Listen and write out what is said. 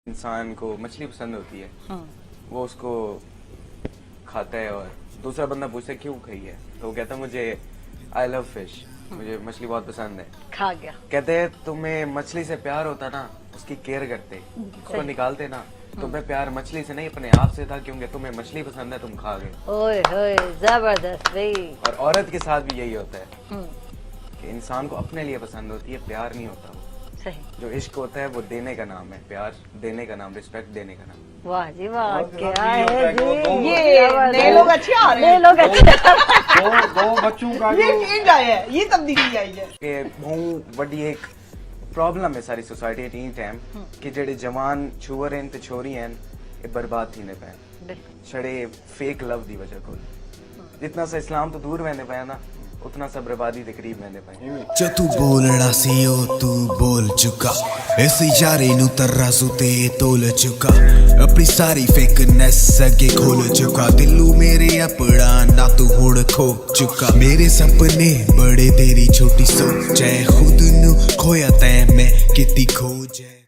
इंसान को मछली पसंद होती है, वो उसको खाता है और दूसरा बंदा पूछता है क्यों खाई है, तो वो कहता है मुझे आई लव फिश, मुझे मछली बहुत पसंद है। खा गया। कहते हैं तुम्हें मछली से प्यार होता ना, उसकी केयर करते, उसको निकालते ना, तुम्हें प्यार मछली से नहीं अपने आप से था, क्योंकि तुम्हें मछली पसंद है, तुम खा गए। ओए होए जबरदस्त भाई। और औरत के साथ भी यही होता है कि इंसान को अपने लिए पसंद होती है, प्यार नहीं होता वो। सही। जो इश्क होता है वो देने का नाम है, प्यार देने का नाम, रिस्पेक्ट देने का नाम। वाह जी वाह, क्या ये होता है है कि वो दो- जी। ये नए लोग अच्छे आ रहे हैं। नए लोग अच्छे। दो बच्चों का ये जो चेंज आया है, ये तब्दीली आई है। कि बहुत बड़ी एक प्रॉब्लम है सारी सोसाइटी टी टाइम कि जेडे जवान छुअर हैं ते छोरी हैं ये बर्बाद थी ने पे छड़े फेक लव दी वजह को। जितना सा इस्लाम तो दूर रहने पाया ना, उतना सा बर्बादी के करीब रहने पाए। जो तू बोलना सी ओ तू बोल चुका, इस यारी नु तराजू ते तोल चुका, अपनी सारी फेकनेस अगे खोल चुका, दिलू मेरे अपना ना तू हुण खो चुका, मेरे सपने बड़े तेरी छोटी सोच है, खुद नु खोया तै मैं किती खोज है।